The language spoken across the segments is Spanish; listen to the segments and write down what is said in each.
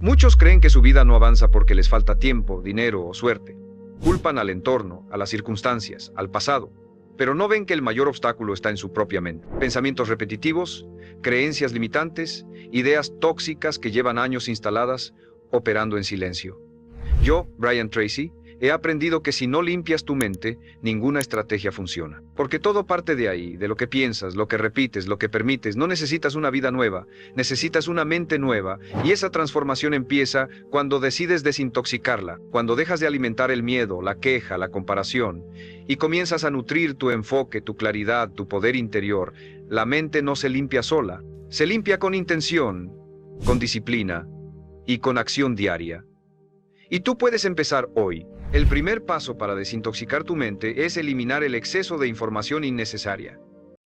Muchos creen que su vida no avanza porque les falta tiempo, dinero o suerte. Culpan al entorno, a las circunstancias, al pasado, pero no ven que el mayor obstáculo está en su propia mente. Pensamientos repetitivos, creencias limitantes, ideas tóxicas que llevan años instaladas, operando en silencio. Yo, Brian Tracy, he aprendido que si no limpias tu mente, ninguna estrategia funciona. Porque todo parte de ahí, de lo que piensas, lo que repites, lo que permites. No necesitas una vida nueva, necesitas una mente nueva. Y esa transformación empieza cuando decides desintoxicarla, cuando dejas de alimentar el miedo, la queja, la comparación, y comienzas a nutrir tu enfoque, tu claridad, tu poder interior. La mente no se limpia sola, se limpia con intención, con disciplina y con acción diaria. Y tú puedes empezar hoy. El primer paso para desintoxicar tu mente es eliminar el exceso de información innecesaria.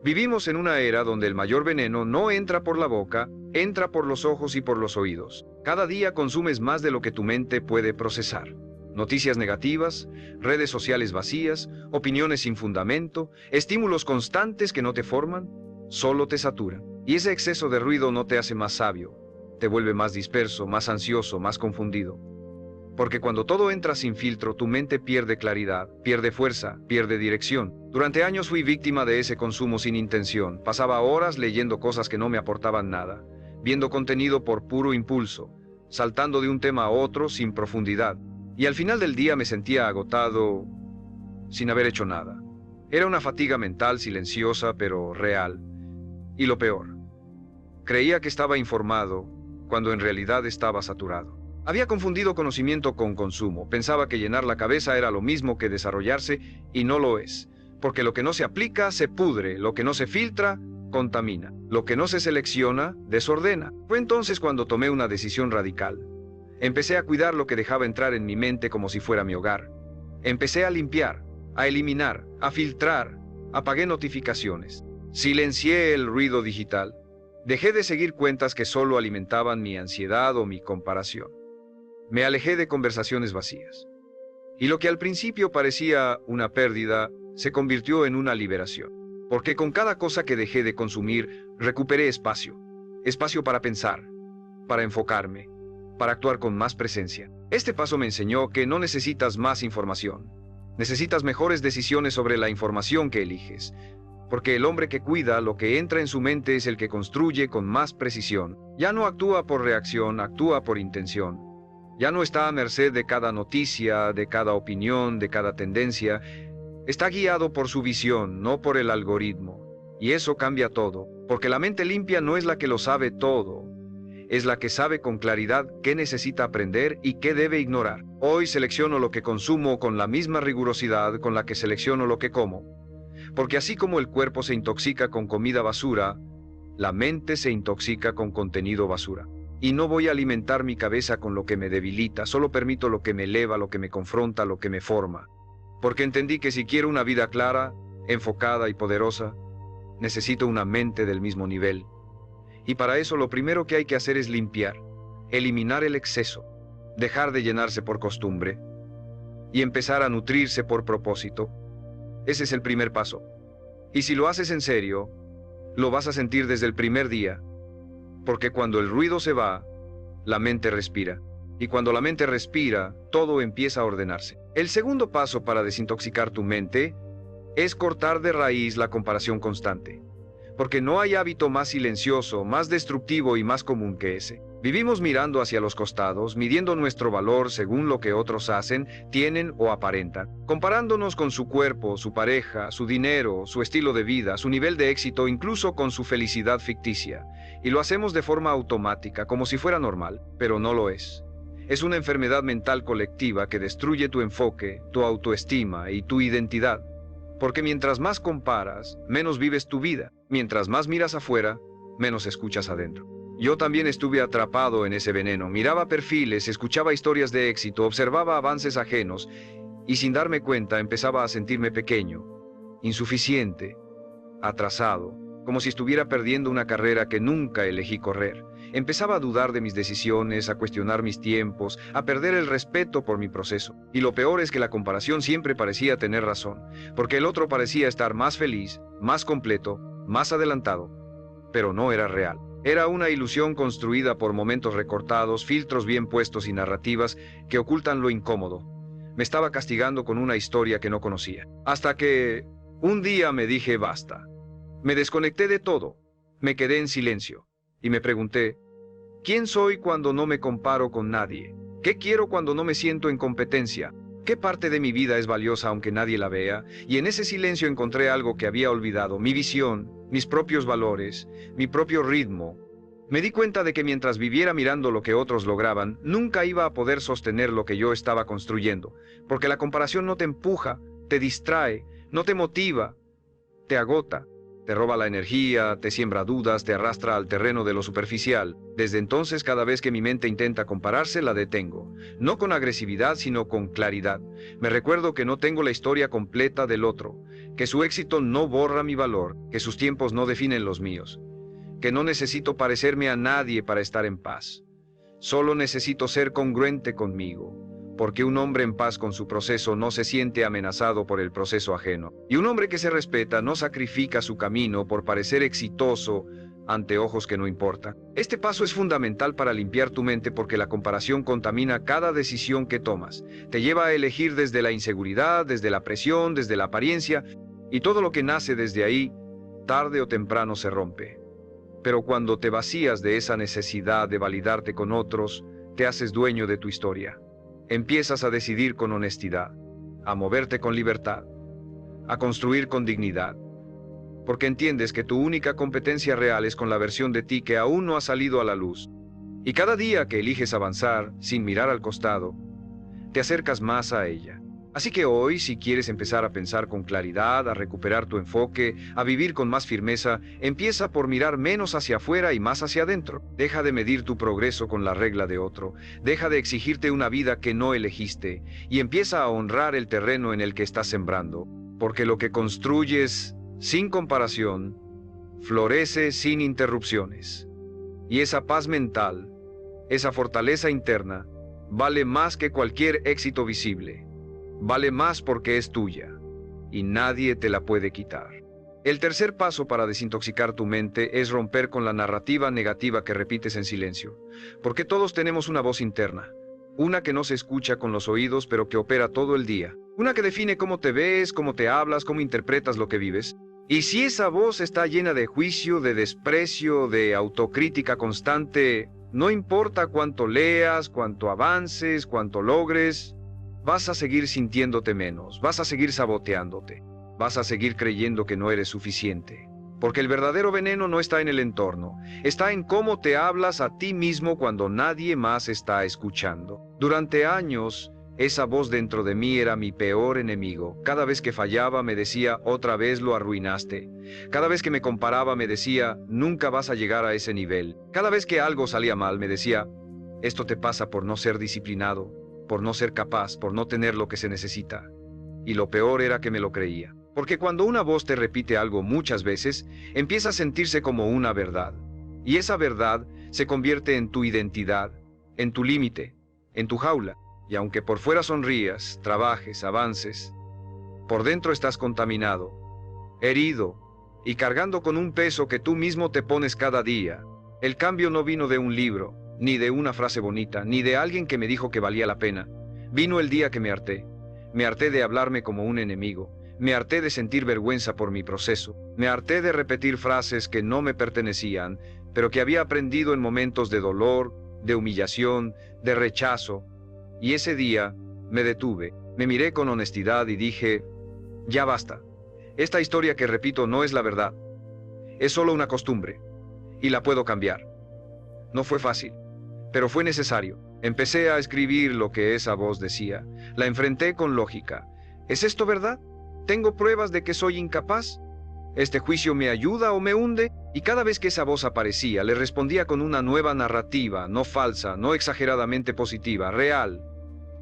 Vivimos en una era donde el mayor veneno no entra por la boca, entra por los ojos y por los oídos. Cada día consumes más de lo que tu mente puede procesar. Noticias negativas, redes sociales vacías, opiniones sin fundamento, estímulos constantes que no te forman, solo te saturan. Y ese exceso de ruido no te hace más sabio, te vuelve más disperso, más ansioso, más confundido. Porque cuando todo entra sin filtro, tu mente pierde claridad, pierde fuerza, pierde dirección. Durante años fui víctima de ese consumo sin intención. Pasaba horas leyendo cosas que no me aportaban nada, viendo contenido por puro impulso, saltando de un tema a otro sin profundidad. Y al final del día me sentía agotado, sin haber hecho nada. Era una fatiga mental silenciosa, pero real. Y lo peor, creía que estaba informado, cuando en realidad estaba saturado. Había confundido conocimiento con consumo. Pensaba que llenar la cabeza era lo mismo que desarrollarse, y no lo es. Porque lo que no se aplica, se pudre. Lo que no se filtra, contamina. Lo que no se selecciona, desordena. Fue entonces cuando tomé una decisión radical. Empecé a cuidar lo que dejaba entrar en mi mente como si fuera mi hogar. Empecé a limpiar, a eliminar, a filtrar. Apagué notificaciones. Silencié el ruido digital. Dejé de seguir cuentas que solo alimentaban mi ansiedad o mi comparación. Me alejé de conversaciones vacías. Y lo que al principio parecía una pérdida, se convirtió en una liberación. Porque con cada cosa que dejé de consumir, recuperé espacio. Espacio para pensar, para enfocarme, para actuar con más presencia. Este paso me enseñó que no necesitas más información. Necesitas mejores decisiones sobre la información que eliges. Porque el hombre que cuida lo que entra en su mente es el que construye con más precisión. Ya no actúa por reacción, actúa por intención. Ya no está a merced de cada noticia, de cada opinión, de cada tendencia. Está guiado por su visión, no por el algoritmo. Y eso cambia todo, porque la mente limpia no es la que lo sabe todo. Es la que sabe con claridad qué necesita aprender y qué debe ignorar. Hoy selecciono lo que consumo con la misma rigurosidad con la que selecciono lo que como. Porque así como el cuerpo se intoxica con comida basura, la mente se intoxica con contenido basura. Y no voy a alimentar mi cabeza con lo que me debilita, solo permito lo que me eleva, lo que me confronta, lo que me forma. Porque entendí que si quiero una vida clara, enfocada y poderosa, necesito una mente del mismo nivel. Y para eso lo primero que hay que hacer es limpiar, eliminar el exceso, dejar de llenarse por costumbre y empezar a nutrirse por propósito. Ese es el primer paso. Y si lo haces en serio, lo vas a sentir desde el primer día. Porque cuando el ruido se va, la mente respira. Y cuando la mente respira, todo empieza a ordenarse. El segundo paso para desintoxicar tu mente es cortar de raíz la comparación constante. Porque no hay hábito más silencioso, más destructivo y más común que ese. Vivimos mirando hacia los costados, midiendo nuestro valor según lo que otros hacen, tienen o aparentan, comparándonos con su cuerpo, su pareja, su dinero, su estilo de vida, su nivel de éxito, incluso con su felicidad ficticia. Y lo hacemos de forma automática, como si fuera normal, pero no lo es. Es una enfermedad mental colectiva que destruye tu enfoque, tu autoestima y tu identidad. Porque mientras más comparas, menos vives tu vida. Mientras más miras afuera, menos escuchas adentro. Yo también estuve atrapado en ese veneno. Miraba perfiles, escuchaba historias de éxito, observaba avances ajenos y sin darme cuenta empezaba a sentirme pequeño, insuficiente, atrasado, como si estuviera perdiendo una carrera que nunca elegí correr. Empezaba a dudar de mis decisiones, a cuestionar mis tiempos, a perder el respeto por mi proceso. Y lo peor es que la comparación siempre parecía tener razón, porque el otro parecía estar más feliz, más completo, más adelantado, pero no era real. Era una ilusión construida por momentos recortados, filtros bien puestos y narrativas que ocultan lo incómodo. Me estaba castigando con una historia que no conocía. Hasta que un día me dije basta. Me desconecté de todo. Me quedé en silencio. Y me pregunté, ¿quién soy cuando no me comparo con nadie? ¿Qué quiero cuando no me siento en competencia? ¿Qué parte de mi vida es valiosa aunque nadie la vea? Y en ese silencio encontré algo que había olvidado, mi visión, mis propios valores, mi propio ritmo. Me di cuenta de que mientras viviera mirando lo que otros lograban, nunca iba a poder sostener lo que yo estaba construyendo, porque la comparación no te empuja, te distrae, no te motiva, te agota. Te roba la energía, te siembra dudas, te arrastra al terreno de lo superficial. Desde entonces, cada vez que mi mente intenta compararse, la detengo. No con agresividad, sino con claridad. Me recuerdo que no tengo la historia completa del otro, que su éxito no borra mi valor, que sus tiempos no definen los míos, que no necesito parecerme a nadie para estar en paz. Solo necesito ser congruente conmigo, porque un hombre en paz con su proceso no se siente amenazado por el proceso ajeno. Y un hombre que se respeta no sacrifica su camino por parecer exitoso ante ojos que no importan. Este paso es fundamental para limpiar tu mente porque la comparación contamina cada decisión que tomas. Te lleva a elegir desde la inseguridad, desde la presión, desde la apariencia, y todo lo que nace desde ahí, tarde o temprano se rompe. Pero cuando te vacías de esa necesidad de validarte con otros, te haces dueño de tu historia. Empiezas a decidir con honestidad, a moverte con libertad, a construir con dignidad, porque entiendes que tu única competencia real es con la versión de ti que aún no ha salido a la luz. Y cada día que eliges avanzar, sin mirar al costado, te acercas más a ella. Así que hoy, si quieres empezar a pensar con claridad, a recuperar tu enfoque, a vivir con más firmeza, empieza por mirar menos hacia afuera y más hacia adentro. Deja de medir tu progreso con la regla de otro. Deja de exigirte una vida que no elegiste y empieza a honrar el terreno en el que estás sembrando. Porque lo que construyes sin comparación, florece sin interrupciones. Y esa paz mental, esa fortaleza interna, vale más que cualquier éxito visible. Vale más porque es tuya, y nadie te la puede quitar. El tercer paso para desintoxicar tu mente es romper con la narrativa negativa que repites en silencio, porque todos tenemos una voz interna, una que no se escucha con los oídos pero que opera todo el día, una que define cómo te ves, cómo te hablas, cómo interpretas lo que vives. Y si esa voz está llena de juicio, de desprecio, de autocrítica constante, no importa cuánto leas, cuánto avances, cuánto logres, vas a seguir sintiéndote menos, vas a seguir saboteándote, vas a seguir creyendo que no eres suficiente. Porque el verdadero veneno no está en el entorno, está en cómo te hablas a ti mismo cuando nadie más está escuchando. Durante años, esa voz dentro de mí era mi peor enemigo. Cada vez que fallaba me decía, otra vez lo arruinaste. Cada vez que me comparaba me decía, nunca vas a llegar a ese nivel. Cada vez que algo salía mal me decía, esto te pasa por no ser disciplinado, por no ser capaz, por no tener lo que se necesita. Y lo peor era que me lo creía. Porque cuando una voz te repite algo muchas veces, empieza a sentirse como una verdad. Y esa verdad se convierte en tu identidad, en tu límite, en tu jaula. Y aunque por fuera sonrías, trabajes, avances, por dentro estás contaminado, herido y cargando con un peso que tú mismo te pones cada día. El cambio no vino de un libro, ni de una frase bonita, ni de alguien que me dijo que valía la pena. Vino el día que me harté. Me harté de hablarme como un enemigo. Me harté de sentir vergüenza por mi proceso. Me harté de repetir frases que no me pertenecían, pero que había aprendido en momentos de dolor, de humillación, de rechazo. Y ese día me detuve, me miré con honestidad y dije, ya basta. Esta historia que repito no es la verdad. Es solo una costumbre. Y la puedo cambiar. No fue fácil, pero fue necesario. Empecé a escribir lo que esa voz decía. La enfrenté con lógica. ¿Es esto verdad? ¿Tengo pruebas de que soy incapaz? ¿Este juicio me ayuda o me hunde? Y cada vez que esa voz aparecía, le respondía con una nueva narrativa, no falsa, no exageradamente positiva, real,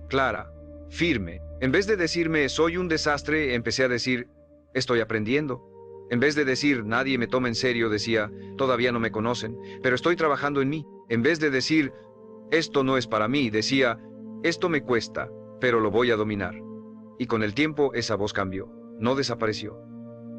clara, firme. En vez de decirme, soy un desastre, empecé a decir, estoy aprendiendo. En vez de decir, nadie me toma en serio, decía, todavía no me conocen, pero estoy trabajando en mí. En vez de decir, esto no es para mí, decía, esto me cuesta, pero lo voy a dominar. Y con el tiempo esa voz cambió, no desapareció.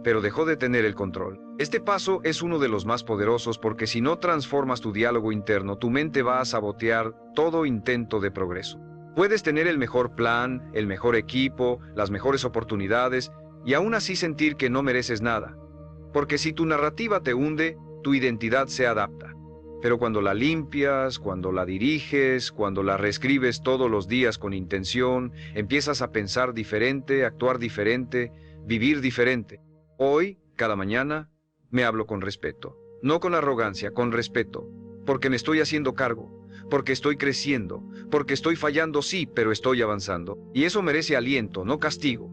pero dejó de tener el control. Este paso es uno de los más poderosos porque si no transformas tu diálogo interno, tu mente va a sabotear todo intento de progreso. Puedes tener el mejor plan, el mejor equipo, las mejores oportunidades y aún así sentir que no mereces nada. Porque si tu narrativa te hunde, tu identidad se adapta. Pero cuando la limpias, cuando la diriges, cuando la reescribes todos los días con intención, empiezas a pensar diferente, actuar diferente, vivir diferente. Hoy, cada mañana, me hablo con respeto. No con arrogancia, con respeto. Porque me estoy haciendo cargo, porque estoy creciendo, porque estoy fallando, sí, pero estoy avanzando. Y eso merece aliento, no castigo.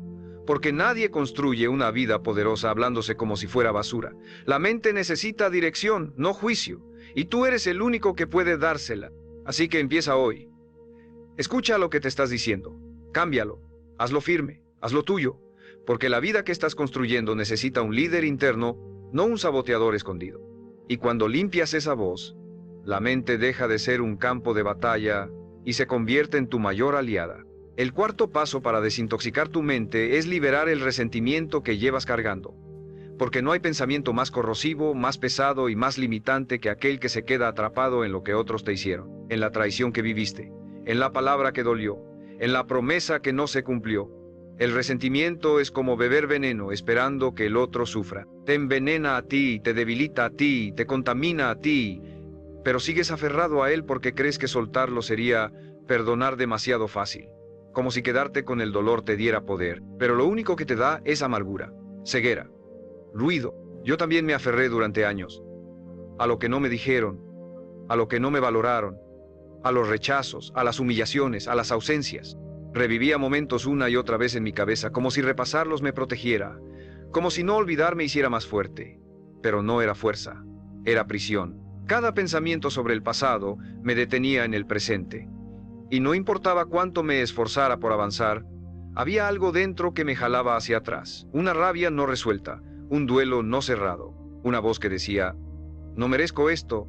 Porque nadie construye una vida poderosa hablándose como si fuera basura. La mente necesita dirección, no juicio. Y tú eres el único que puede dársela. Así que empieza hoy. Escucha lo que te estás diciendo. Cámbialo. Hazlo firme. Hazlo tuyo. Porque la vida que estás construyendo necesita un líder interno, no un saboteador escondido. Y cuando limpias esa voz, la mente deja de ser un campo de batalla y se convierte en tu mayor aliada. El cuarto paso para desintoxicar tu mente es liberar el resentimiento que llevas cargando. Porque no hay pensamiento más corrosivo, más pesado y más limitante que aquel que se queda atrapado en lo que otros te hicieron, en la traición que viviste, en la palabra que dolió, en la promesa que no se cumplió. El resentimiento es como beber veneno esperando que el otro sufra. Te envenena a ti, te debilita a ti, te contamina a ti, pero sigues aferrado a él porque crees que soltarlo sería perdonar demasiado fácil. Como si quedarte con el dolor te diera poder, pero lo único que te da es amargura, ceguera, ruido. Yo también me aferré durante años a lo que no me dijeron, a lo que no me valoraron, a los rechazos, a las humillaciones, a las ausencias. Revivía momentos una y otra vez en mi cabeza, como si repasarlos me protegiera, como si no olvidar me hiciera más fuerte. Pero no era fuerza, era prisión. Cada pensamiento sobre el pasado me detenía en el presente. Y no importaba cuánto me esforzara por avanzar, había algo dentro que me jalaba hacia atrás, una rabia no resuelta, un duelo no cerrado, una voz que decía, no merezco esto,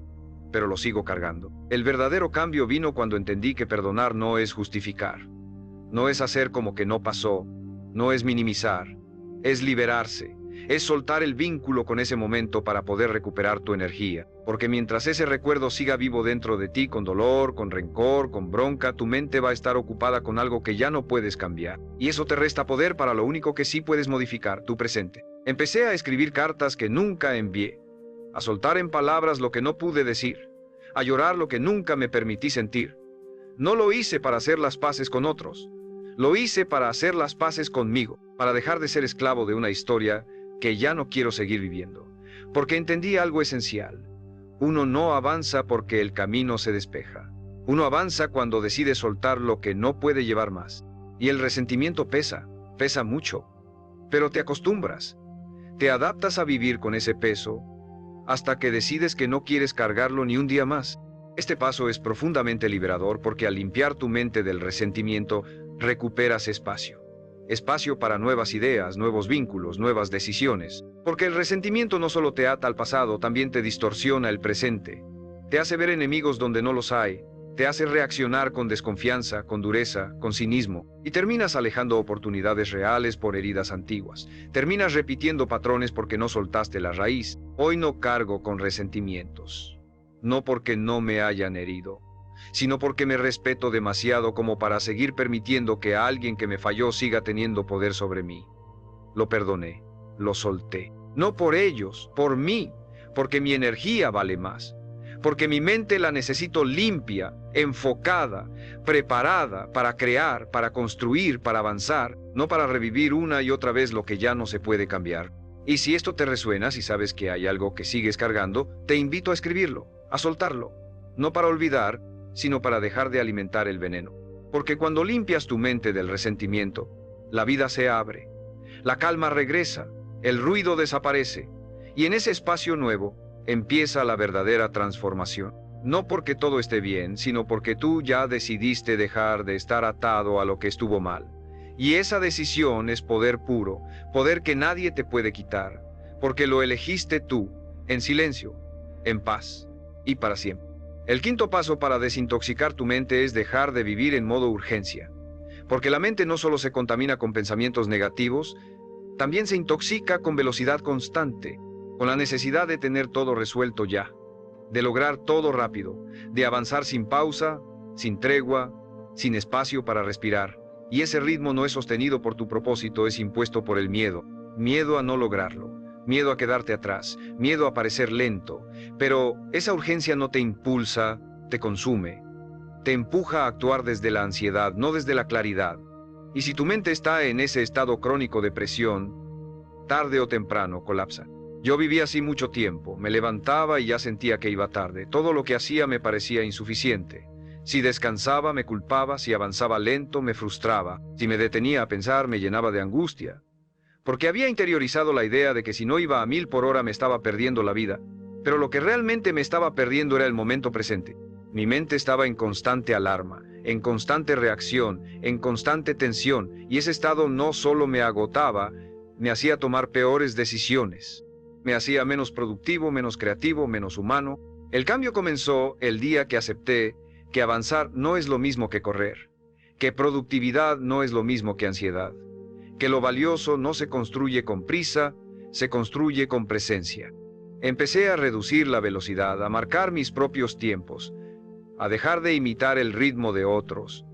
pero lo sigo cargando. El verdadero cambio vino cuando entendí que perdonar no es justificar, no es hacer como que no pasó, no es minimizar, es liberarse. Es soltar el vínculo con ese momento para poder recuperar tu energía. Porque mientras ese recuerdo siga vivo dentro de ti con dolor, con rencor, con bronca, tu mente va a estar ocupada con algo que ya no puedes cambiar. Y eso te resta poder para lo único que sí puedes modificar, tu presente. Empecé a escribir cartas que nunca envié, a soltar en palabras lo que no pude decir, a llorar lo que nunca me permití sentir. No lo hice para hacer las paces con otros. Lo hice para hacer las paces conmigo, para dejar de ser esclavo de una historia que ya no quiero seguir viviendo, porque entendí algo esencial. Uno no avanza porque el camino se despeja. Uno avanza cuando decide soltar lo que no puede llevar más. Y el resentimiento pesa, pesa mucho. Pero te acostumbras, te adaptas a vivir con ese peso, hasta que decides que no quieres cargarlo ni un día más. Este paso es profundamente liberador porque al limpiar tu mente del resentimiento, recuperas espacio. Espacio para nuevas ideas, nuevos vínculos, nuevas decisiones. Porque el resentimiento no solo te ata al pasado, también te distorsiona el presente. Te hace ver enemigos donde no los hay. Te hace reaccionar con desconfianza, con dureza, con cinismo. Y terminas alejando oportunidades reales por heridas antiguas. Terminas repitiendo patrones porque no soltaste la raíz. Hoy no cargo con resentimientos. No porque no me hayan herido, sino porque me respeto demasiado como para seguir permitiendo que a alguien que me falló siga teniendo poder sobre mí. Lo perdoné, lo solté. No por ellos, por mí, porque mi energía vale más. Porque mi mente la necesito limpia, enfocada, preparada para crear, para construir, para avanzar, no para revivir una y otra vez lo que ya no se puede cambiar. Y si esto te resuena, si sabes que hay algo que sigues cargando, te invito a escribirlo, a soltarlo. No para olvidar, sino para dejar de alimentar el veneno. Porque cuando limpias tu mente del resentimiento, la vida se abre, la calma regresa, el ruido desaparece, y en ese espacio nuevo empieza la verdadera transformación. No porque todo esté bien, sino porque tú ya decidiste dejar de estar atado a lo que estuvo mal. Y esa decisión es poder puro, poder que nadie te puede quitar, porque lo elegiste tú, en silencio, en paz y para siempre. El quinto paso para desintoxicar tu mente es dejar de vivir en modo urgencia. Porque la mente no solo se contamina con pensamientos negativos, También se intoxica con velocidad constante, con la necesidad de tener todo resuelto ya, de lograr todo rápido, de avanzar sin pausa, sin tregua, sin espacio para respirar. Y ese ritmo no es sostenido por tu propósito, es impuesto por el miedo. Miedo a no lograrlo, miedo a quedarte atrás, miedo a parecer lento. Pero esa urgencia no te impulsa, te consume. Te empuja a actuar desde la ansiedad, no desde la claridad. Y si tu mente está en ese estado crónico de presión, tarde o temprano colapsa. Yo viví así mucho tiempo, me levantaba y ya sentía que iba tarde. Todo lo que hacía me parecía insuficiente. Si descansaba, me culpaba, si avanzaba lento, me frustraba, si me detenía a pensar, me llenaba de angustia. Porque había interiorizado la idea de que si no iba a 1000 por hora me estaba perdiendo la vida. Pero lo que realmente me estaba perdiendo era el momento presente. Mi mente estaba en constante alarma, en constante reacción, en constante tensión, y ese estado no solo me agotaba, me hacía tomar peores decisiones. Me hacía menos productivo, menos creativo, menos humano. El cambio comenzó el día que acepté que avanzar no es lo mismo que correr, que productividad no es lo mismo que ansiedad, que lo valioso no se construye con prisa, se construye con presencia. Empecé a reducir la velocidad, a marcar mis propios tiempos, a dejar de imitar el ritmo de otros,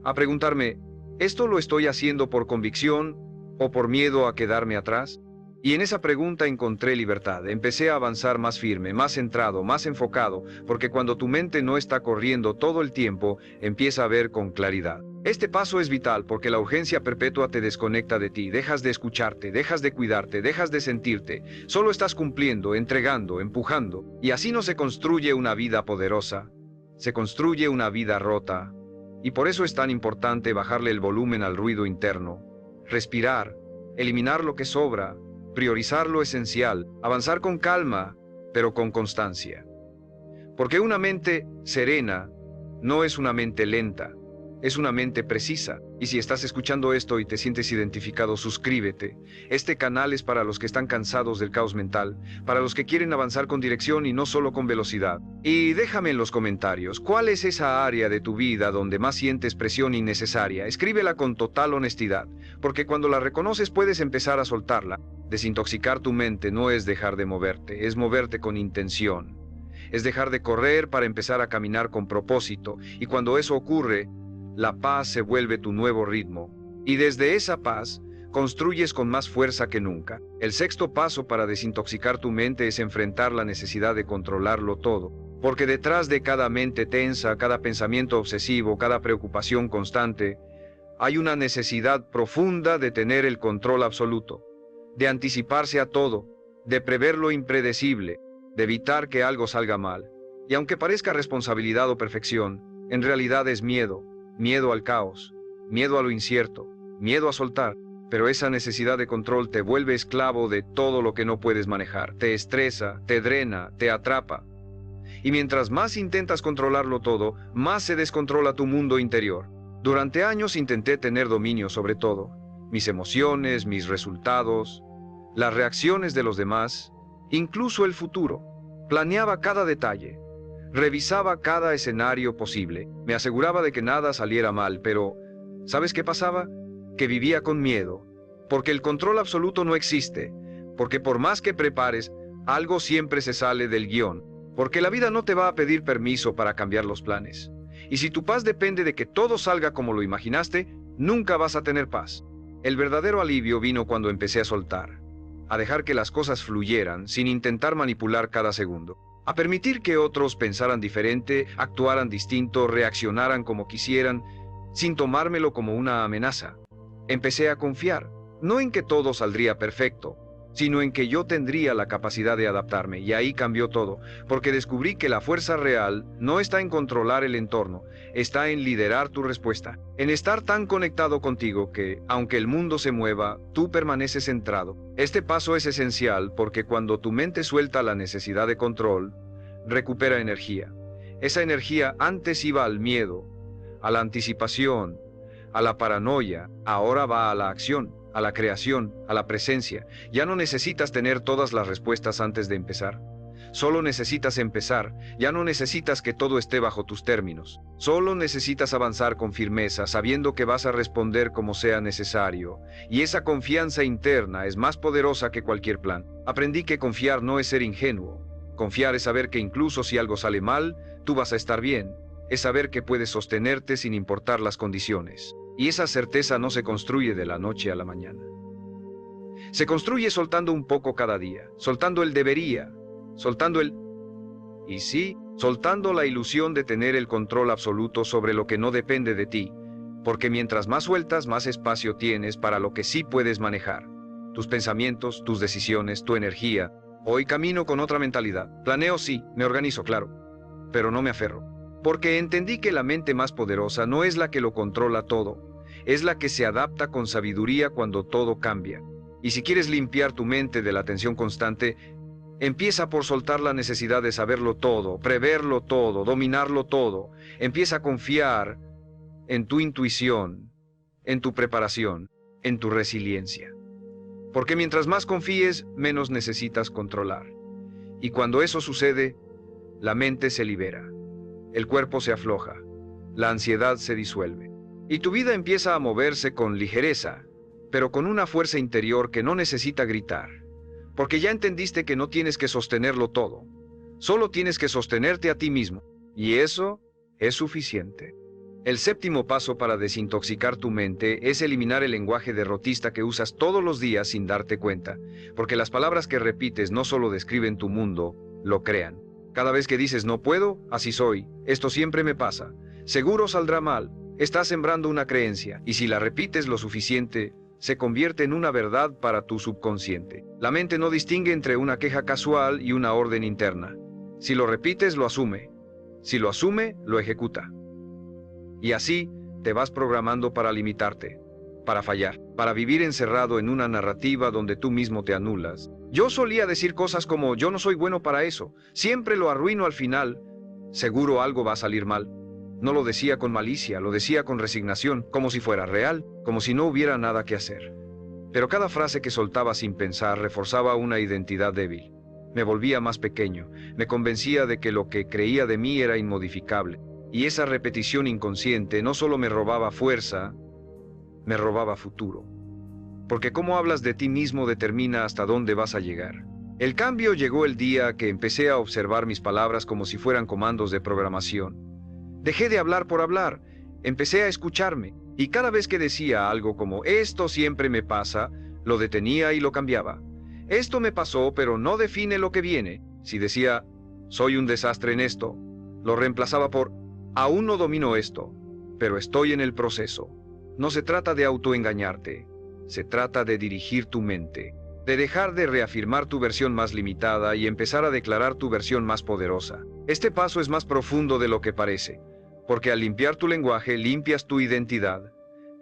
a preguntarme, ¿esto lo estoy haciendo por convicción o por miedo a quedarme atrás? Y en esa pregunta encontré libertad. Empecé a avanzar más firme, más centrado, más enfocado, porque cuando tu mente no está corriendo todo el tiempo, empieza a ver con claridad. Este paso es vital porque la urgencia perpetua te desconecta de ti, dejas de escucharte, dejas de cuidarte, dejas de sentirte. Solo estás cumpliendo, entregando, empujando. Y así no se construye una vida poderosa, se construye una vida rota. Y por eso es tan importante bajarle el volumen al ruido interno, respirar, eliminar lo que sobra, priorizar lo esencial, avanzar con calma, pero con constancia. Porque una mente serena no es una mente lenta, es una mente precisa. Y si estás escuchando esto y te sientes identificado, suscríbete. Este canal es para los que están cansados del caos mental, para los que quieren avanzar con dirección y no solo con velocidad. Y déjame en los comentarios, ¿cuál es esa área de tu vida donde más sientes presión innecesaria? Escríbela con total honestidad, porque cuando la reconoces puedes empezar a soltarla. Desintoxicar tu mente no es dejar de moverte, es moverte con intención. Es dejar de correr para empezar a caminar con propósito, y cuando eso ocurre, la paz se vuelve tu nuevo ritmo. Y desde esa paz, construyes con más fuerza que nunca. El sexto paso para desintoxicar tu mente es enfrentar la necesidad de controlarlo todo. Porque detrás de cada mente tensa, cada pensamiento obsesivo, cada preocupación constante, hay una necesidad profunda de tener el control absoluto, de anticiparse a todo, de prever lo impredecible, de evitar que algo salga mal. Y aunque parezca responsabilidad o perfección, en realidad es miedo. Miedo al caos, miedo a lo incierto, miedo a soltar, pero esa necesidad de control te vuelve esclavo de todo lo que no puedes manejar, te estresa, te drena, te atrapa. Y mientras más intentas controlarlo todo, más se descontrola tu mundo interior. Durante años intenté tener dominio sobre todo, mis emociones, mis resultados, las reacciones de los demás, incluso el futuro. Planeaba cada detalle. Revisaba cada escenario posible, me aseguraba de que nada saliera mal, pero ¿sabes qué pasaba? Que vivía con miedo, porque el control absoluto no existe, porque por más que prepares, algo siempre se sale del guión, porque la vida no te va a pedir permiso para cambiar los planes. Y si tu paz depende de que todo salga como lo imaginaste, nunca vas a tener paz. El verdadero alivio vino cuando empecé a soltar, a dejar que las cosas fluyeran sin intentar manipular cada segundo. A permitir que otros pensaran diferente, actuaran distinto, reaccionaran como quisieran, sin tomármelo como una amenaza. Empecé a confiar, no en que todo saldría perfecto, sino en que yo tendría la capacidad de adaptarme, y ahí cambió todo, porque descubrí que la fuerza real no está en controlar el entorno, está en liderar tu respuesta, en estar tan conectado contigo que, aunque el mundo se mueva, tú permaneces centrado. Este paso es esencial porque cuando tu mente suelta la necesidad de control, recupera energía. Esa energía antes iba al miedo, a la anticipación, a la paranoia, ahora va a la acción, a la creación, a la presencia. Ya no necesitas tener todas las respuestas antes de empezar. Solo necesitas empezar, ya no necesitas que todo esté bajo tus términos. Solo necesitas avanzar con firmeza, sabiendo que vas a responder como sea necesario. Y esa confianza interna es más poderosa que cualquier plan. Aprendí que confiar no es ser ingenuo. Confiar es saber que incluso si algo sale mal, tú vas a estar bien. Es saber que puedes sostenerte sin importar las condiciones. Y esa certeza no se construye de la noche a la mañana. Se construye soltando un poco cada día, soltando el debería, soltando el... Y sí, soltando la ilusión de tener el control absoluto sobre lo que no depende de ti, porque mientras más sueltas, más espacio tienes para lo que sí puedes manejar. Tus pensamientos, tus decisiones, tu energía. Hoy camino con otra mentalidad. Planeo sí, me organizo, claro, pero no me aferro. Porque entendí que la mente más poderosa no es la que lo controla todo, es la que se adapta con sabiduría cuando todo cambia. Y si quieres limpiar tu mente de la tensión constante, empieza por soltar la necesidad de saberlo todo, preverlo todo, dominarlo todo. Empieza a confiar en tu intuición, en tu preparación, en tu resiliencia. Porque mientras más confíes, menos necesitas controlar. Y cuando eso sucede, la mente se libera, el cuerpo se afloja, la ansiedad se disuelve. Y tu vida empieza a moverse con ligereza, pero con una fuerza interior que no necesita gritar. Porque ya entendiste que no tienes que sostenerlo todo, solo tienes que sostenerte a ti mismo, y eso es suficiente. El séptimo paso para desintoxicar tu mente es eliminar el lenguaje derrotista que usas todos los días sin darte cuenta, porque las palabras que repites no solo describen tu mundo, lo crean. Cada vez que dices no puedo, así soy, esto siempre me pasa, seguro saldrá mal, estás sembrando una creencia, y si la repites lo suficiente, se convierte en una verdad para tu subconsciente. La mente no distingue entre una queja casual y una orden interna. Si lo repites, lo asume. Si lo asume, lo ejecuta. Y así te vas programando para limitarte, para fallar, para vivir encerrado en una narrativa donde tú mismo te anulas. Yo solía decir cosas como, yo no soy bueno para eso, siempre lo arruino al final, seguro algo va a salir mal. No lo decía con malicia, lo decía con resignación, como si fuera real, como si no hubiera nada que hacer. Pero cada frase que soltaba sin pensar reforzaba una identidad débil. Me volvía más pequeño, me convencía de que lo que creía de mí era inmodificable. Y esa repetición inconsciente no solo me robaba fuerza, me robaba futuro. Porque cómo hablas de ti mismo determina hasta dónde vas a llegar. El cambio llegó el día que empecé a observar mis palabras como si fueran comandos de programación. Dejé de hablar por hablar, empecé a escucharme, y cada vez que decía algo como esto siempre me pasa, lo detenía y lo cambiaba. Esto me pasó, pero no define lo que viene. Si decía soy un desastre en esto, lo reemplazaba por aún no domino esto, pero estoy en el proceso. No se trata de autoengañarte, se trata de dirigir tu mente, de dejar de reafirmar tu versión más limitada y empezar a declarar tu versión más poderosa. Este paso es más profundo de lo que parece. Porque al limpiar tu lenguaje, limpias tu identidad.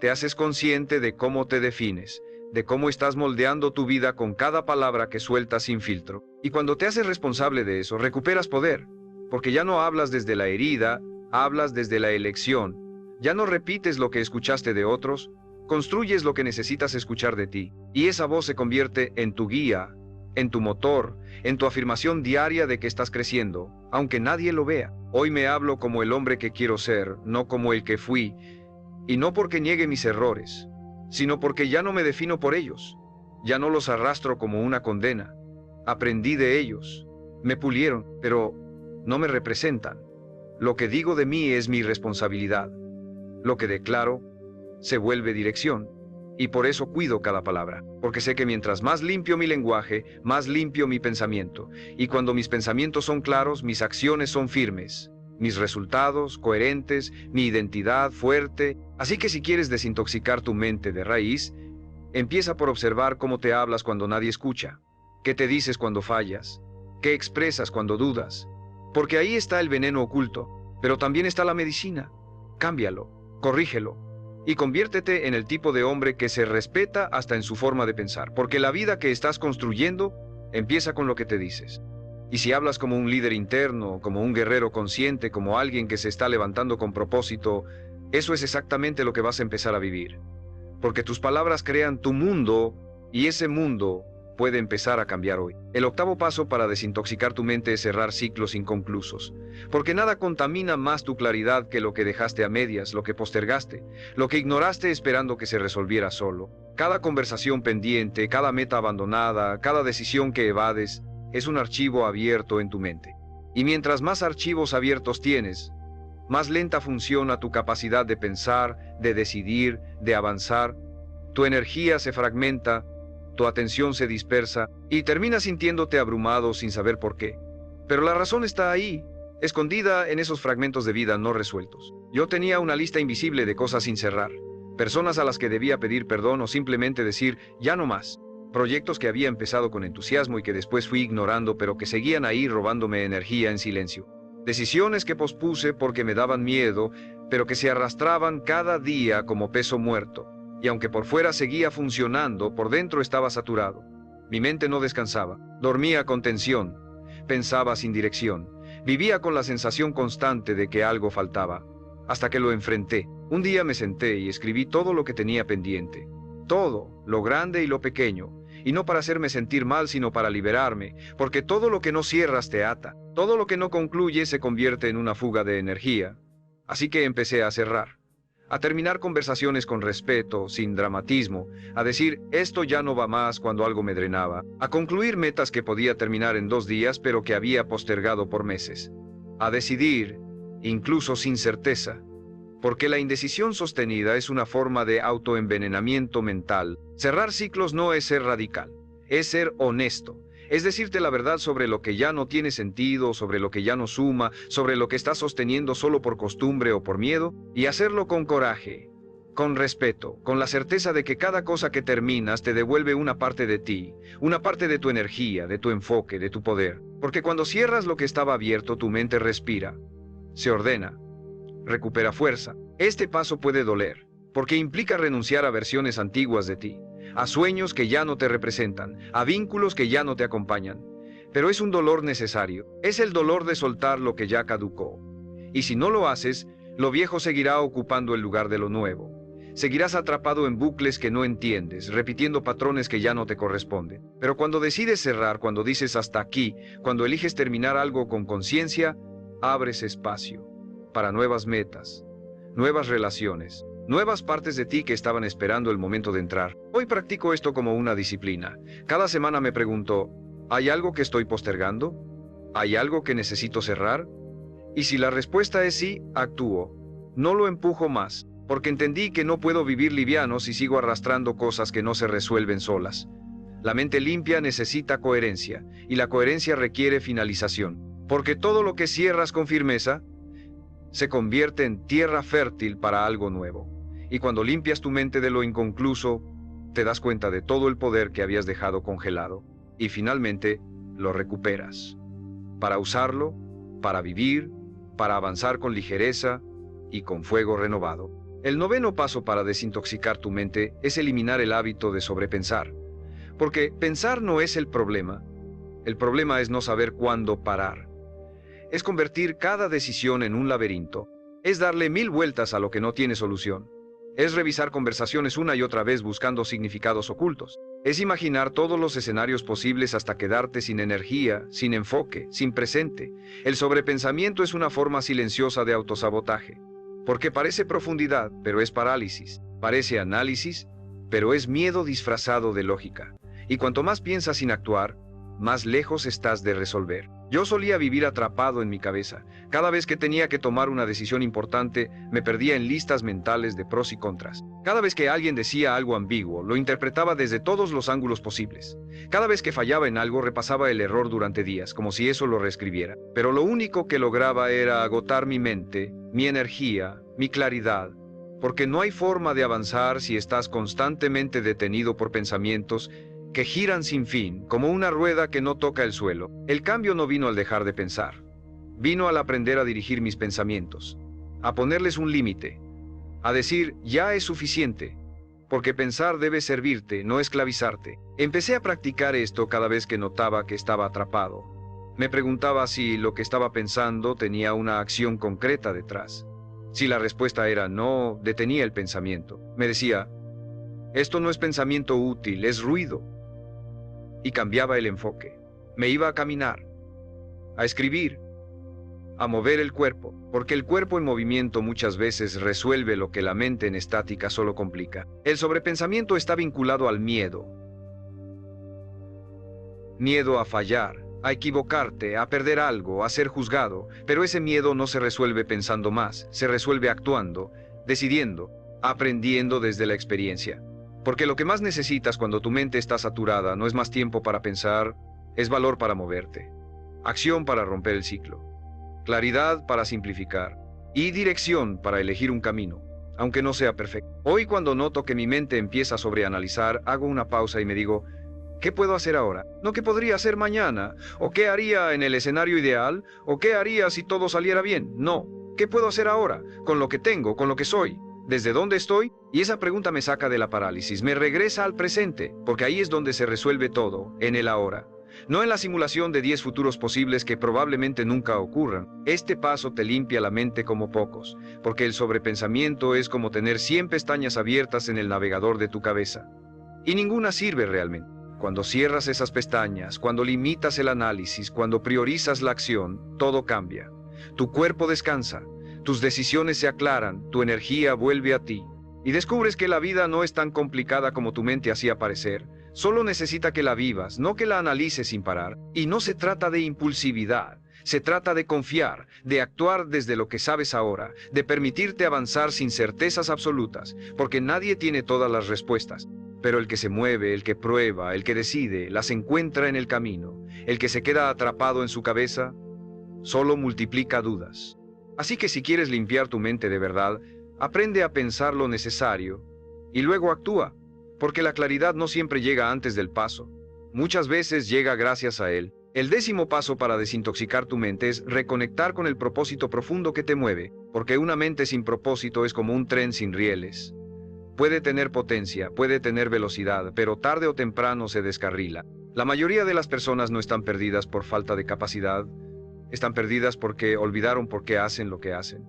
Te haces consciente de cómo te defines, de cómo estás moldeando tu vida con cada palabra que sueltas sin filtro. Y cuando te haces responsable de eso, recuperas poder. Porque ya no hablas desde la herida, hablas desde la elección. Ya no repites lo que escuchaste de otros, construyes lo que necesitas escuchar de ti. Y esa voz se convierte en tu guía, en tu motor, en tu afirmación diaria de que estás creciendo, aunque nadie lo vea. Hoy me hablo como el hombre que quiero ser, no como el que fui, y no porque niegue mis errores, sino porque ya no me defino por ellos, ya no los arrastro como una condena. Aprendí de ellos, me pulieron, pero no me representan. Lo que digo de mí es mi responsabilidad. Lo que declaro se vuelve dirección. Y por eso cuido cada palabra, porque sé que mientras más limpio mi lenguaje, más limpio mi pensamiento. Y cuando mis pensamientos son claros, mis acciones son firmes, mis resultados coherentes, mi identidad fuerte. Así que si quieres desintoxicar tu mente de raíz, empieza por observar cómo te hablas cuando nadie escucha, qué te dices cuando fallas, qué expresas cuando dudas. Porque ahí está el veneno oculto, pero también está la medicina. Cámbialo, corrígelo. Y conviértete en el tipo de hombre que se respeta hasta en su forma de pensar, porque la vida que estás construyendo empieza con lo que te dices. Y si hablas como un líder interno, como un guerrero consciente, como alguien que se está levantando con propósito, eso es exactamente lo que vas a empezar a vivir. Porque tus palabras crean tu mundo, y ese mundo puede empezar a cambiar hoy. El octavo paso para desintoxicar tu mente es cerrar ciclos inconclusos, porque nada contamina más tu claridad que lo que dejaste a medias, lo que postergaste, lo que ignoraste esperando que se resolviera solo. Cada conversación pendiente, cada meta abandonada, cada decisión que evades, es un archivo abierto en tu mente. Y mientras más archivos abiertos tienes, más lenta funciona tu capacidad de pensar, de decidir, de avanzar. Tu energía se fragmenta, tu atención se dispersa y terminas sintiéndote abrumado sin saber por qué. Pero la razón está ahí, escondida en esos fragmentos de vida no resueltos. Yo tenía una lista invisible de cosas sin cerrar, personas a las que debía pedir perdón o simplemente decir ya no más. Proyectos que había empezado con entusiasmo y que después fui ignorando, pero que seguían ahí robándome energía en silencio. Decisiones que pospuse porque me daban miedo, pero que se arrastraban cada día como peso muerto. Y aunque por fuera seguía funcionando, por dentro estaba saturado. Mi mente no descansaba, dormía con tensión, pensaba sin dirección, vivía con la sensación constante de que algo faltaba. Hasta que lo enfrenté. Un día me senté y escribí todo lo que tenía pendiente. Todo, lo grande y lo pequeño. Y no para hacerme sentir mal, sino para liberarme, porque todo lo que no cierras te ata, todo lo que no concluye se convierte en una fuga de energía. Así que empecé a cerrar, a terminar conversaciones con respeto, sin dramatismo, a decir esto ya no va más cuando algo me drenaba, a concluir metas que podía terminar en 2 días pero que había postergado por meses, a decidir, incluso sin certeza. Porque la indecisión sostenida es una forma de autoenvenenamiento mental. Cerrar ciclos no es ser radical, es ser honesto. Es decirte la verdad sobre lo que ya no tiene sentido, sobre lo que ya no suma, sobre lo que estás sosteniendo solo por costumbre o por miedo, y hacerlo con coraje, con respeto, con la certeza de que cada cosa que terminas te devuelve una parte de ti, una parte de tu energía, de tu enfoque, de tu poder. Porque cuando cierras lo que estaba abierto, tu mente respira, se ordena, recupera fuerza. Este paso puede doler, porque implica renunciar a versiones antiguas de ti, a sueños que ya no te representan, a vínculos que ya no te acompañan. Pero es un dolor necesario, es el dolor de soltar lo que ya caducó. Y si no lo haces, lo viejo seguirá ocupando el lugar de lo nuevo. Seguirás atrapado en bucles que no entiendes, repitiendo patrones que ya no te corresponden. Pero cuando decides cerrar, cuando dices hasta aquí, cuando eliges terminar algo con conciencia, abres espacio para nuevas metas, nuevas relaciones, nuevas partes de ti que estaban esperando el momento de entrar. Hoy practico esto como una disciplina. Cada semana me pregunto, ¿hay algo que estoy postergando? ¿Hay algo que necesito cerrar? Y si la respuesta es sí, actúo. No lo empujo más, porque entendí que no puedo vivir liviano si sigo arrastrando cosas que no se resuelven solas. La mente limpia necesita coherencia, y la coherencia requiere finalización, porque todo lo que cierras con firmeza se convierte en tierra fértil para algo nuevo. Y cuando limpias tu mente de lo inconcluso, te das cuenta de todo el poder que habías dejado congelado. Y finalmente, lo recuperas. Para usarlo, para vivir, para avanzar con ligereza y con fuego renovado. El noveno paso para desintoxicar tu mente es eliminar el hábito de sobrepensar. Porque pensar no es el problema. El problema es no saber cuándo parar. Es convertir cada decisión en un laberinto. Es darle 1000 vueltas a lo que no tiene solución. Es revisar conversaciones una y otra vez buscando significados ocultos. Es imaginar todos los escenarios posibles hasta quedarte sin energía, sin enfoque, sin presente. El sobrepensamiento es una forma silenciosa de autosabotaje. Porque parece profundidad, pero es parálisis. Parece análisis, pero es miedo disfrazado de lógica. Y cuanto más piensas sin actuar, más lejos estás de resolver. Yo solía vivir atrapado en mi cabeza. Cada vez que tenía que tomar una decisión importante, me perdía en listas mentales de pros y contras. Cada vez que alguien decía algo ambiguo, lo interpretaba desde todos los ángulos posibles. Cada vez que fallaba en algo, repasaba el error durante días, como si eso lo reescribiera. Pero lo único que lograba era agotar mi mente, mi energía, mi claridad. Porque no hay forma de avanzar si estás constantemente detenido por pensamientos que giran sin fin, como una rueda que no toca el suelo. El cambio no vino al dejar de pensar. Vino al aprender a dirigir mis pensamientos, a ponerles un límite, a decir, ya es suficiente, porque pensar debe servirte, no esclavizarte. Empecé a practicar esto cada vez que notaba que estaba atrapado. Me preguntaba si lo que estaba pensando tenía una acción concreta detrás. Si la respuesta era no, detenía el pensamiento. Me decía, esto no es pensamiento útil, es ruido. y cambiaba el enfoque. Me iba a caminar, a escribir, a mover el cuerpo, porque el cuerpo en movimiento muchas veces resuelve lo que la mente en estática solo complica. El sobrepensamiento está vinculado al miedo. Miedo a fallar, a equivocarte, a perder algo, a ser juzgado, pero ese miedo no se resuelve pensando más, se resuelve actuando, decidiendo, aprendiendo desde la experiencia. Porque lo que más necesitas cuando tu mente está saturada no es más tiempo para pensar, es valor para moverte, acción para romper el ciclo, claridad para simplificar y dirección para elegir un camino, aunque no sea perfecto. Hoy, cuando noto que mi mente empieza a sobreanalizar, hago una pausa y me digo, ¿qué puedo hacer ahora? No qué podría hacer mañana, o qué haría en el escenario ideal, o qué haría si todo saliera bien. No, ¿qué puedo hacer ahora? Con lo que tengo, con lo que soy, desde dónde estoy, y esa pregunta me saca de la parálisis, me regresa al presente, porque ahí es donde se resuelve todo, en el ahora. No en la simulación de 10 futuros posibles que probablemente nunca ocurran. Este paso te limpia la mente como pocos, porque el sobrepensamiento es como tener 100 pestañas abiertas en el navegador de tu cabeza. Y ninguna sirve realmente. Cuando cierras esas pestañas, cuando limitas el análisis, cuando priorizas la acción, todo cambia. Tu cuerpo descansa, tus decisiones se aclaran, tu energía vuelve a ti. Y descubres que la vida no es tan complicada como tu mente hacía parecer. Solo necesita que la vivas, no que la analices sin parar. Y no se trata de impulsividad, se trata de confiar, de actuar desde lo que sabes ahora, de permitirte avanzar sin certezas absolutas, porque nadie tiene todas las respuestas. Pero el que se mueve, el que prueba, el que decide, las encuentra en el camino. El que se queda atrapado en su cabeza, solo multiplica dudas. Así que si quieres limpiar tu mente de verdad, aprende a pensar lo necesario y luego actúa. Porque la claridad no siempre llega antes del paso. Muchas veces llega gracias a él. El 10º paso para desintoxicar tu mente es reconectar con el propósito profundo que te mueve, porque una mente sin propósito es como un tren sin rieles. Puede tener potencia, puede tener velocidad, pero tarde o temprano se descarrila. La mayoría de las personas no están perdidas por falta de capacidad, están perdidas porque olvidaron por qué hacen lo que hacen.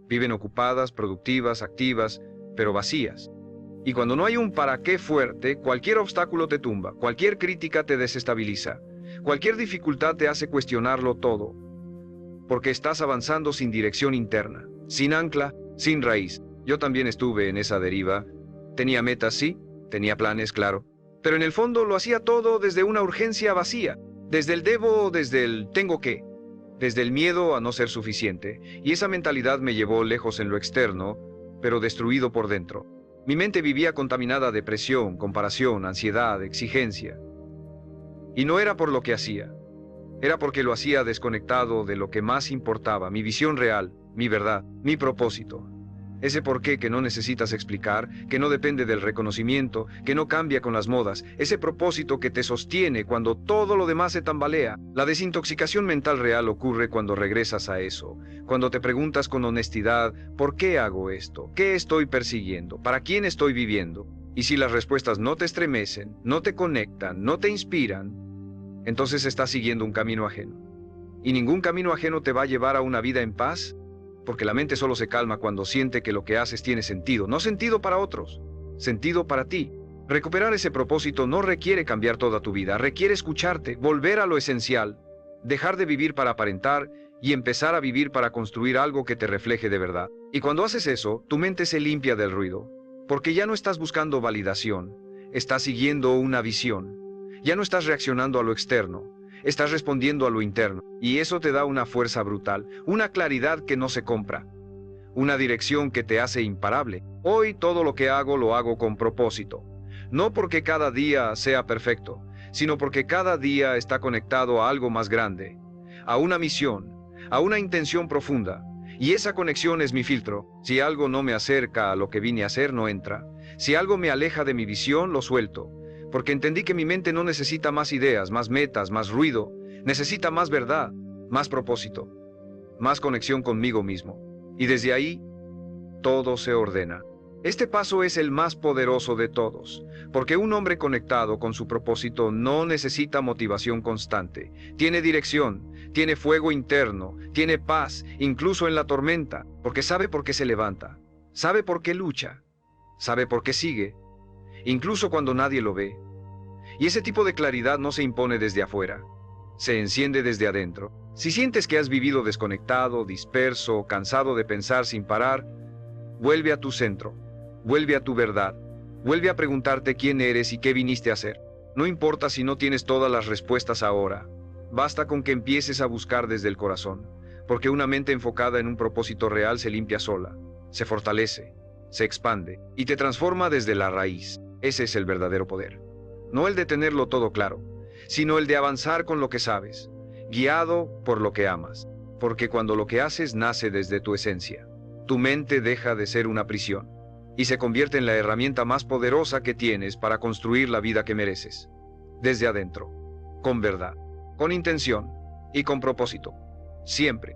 Viven ocupadas, productivas, activas, pero vacías. Y cuando no hay un para qué fuerte, cualquier obstáculo te tumba, cualquier crítica te desestabiliza, cualquier dificultad te hace cuestionarlo todo, porque estás avanzando sin dirección interna, sin ancla, sin raíz. Yo también estuve en esa deriva. Tenía metas, sí, tenía planes, claro, pero en el fondo lo hacía todo desde una urgencia vacía, desde el debo, desde el tengo que, desde el miedo a no ser suficiente, y esa mentalidad me llevó lejos en lo externo, pero destruido por dentro. Mi mente vivía contaminada de presión, comparación, ansiedad, exigencia. Y no era por lo que hacía, era porque lo hacía desconectado de lo que más importaba, mi visión real, mi verdad, mi propósito. Ese porqué que no necesitas explicar, que no depende del reconocimiento, que no cambia con las modas, ese propósito que te sostiene cuando todo lo demás se tambalea. La desintoxicación mental real ocurre cuando regresas a eso, cuando te preguntas con honestidad, ¿por qué hago esto? ¿Qué estoy persiguiendo? ¿Para quién estoy viviendo? Y si las respuestas no te estremecen, no te conectan, no te inspiran, entonces estás siguiendo un camino ajeno. Y ningún camino ajeno te va a llevar a una vida en paz, porque la mente solo se calma cuando siente que lo que haces tiene sentido, no sentido para otros, sentido para ti. Recuperar ese propósito no requiere cambiar toda tu vida, requiere escucharte, volver a lo esencial, dejar de vivir para aparentar y empezar a vivir para construir algo que te refleje de verdad. Y cuando haces eso, tu mente se limpia del ruido, porque ya no estás buscando validación, estás siguiendo una visión, ya no estás reaccionando a lo externo, estás respondiendo a lo interno, y eso te da una fuerza brutal, una claridad que no se compra, una dirección que te hace imparable. Hoy todo lo que hago lo hago con propósito, no porque cada día sea perfecto, sino porque cada día está conectado a algo más grande, a una misión, a una intención profunda, y esa conexión es mi filtro. Si algo no me acerca a lo que vine a hacer, no entra. Si algo me aleja de mi visión, lo suelto. Porque entendí que mi mente no necesita más ideas, más metas, más ruido. Necesita más verdad, más propósito, más conexión conmigo mismo. Y desde ahí, todo se ordena. Este paso es el más poderoso de todos, porque un hombre conectado con su propósito no necesita motivación constante. Tiene dirección, tiene fuego interno, tiene paz, incluso en la tormenta, porque sabe por qué se levanta, sabe por qué lucha, sabe por qué sigue, incluso cuando nadie lo ve. Y ese tipo de claridad no se impone desde afuera, se enciende desde adentro. Si sientes que has vivido desconectado, disperso, cansado de pensar sin parar, vuelve a tu centro, vuelve a tu verdad, vuelve a preguntarte quién eres y qué viniste a hacer. No importa si no tienes todas las respuestas ahora, basta con que empieces a buscar desde el corazón, porque una mente enfocada en un propósito real se limpia sola, se fortalece, se expande y te transforma desde la raíz. Ese es el verdadero poder. No el de tenerlo todo claro, sino el de avanzar con lo que sabes, guiado por lo que amas, porque cuando lo que haces nace desde tu esencia, tu mente deja de ser una prisión y se convierte en la herramienta más poderosa que tienes para construir la vida que mereces, desde adentro, con verdad, con intención y con propósito, siempre.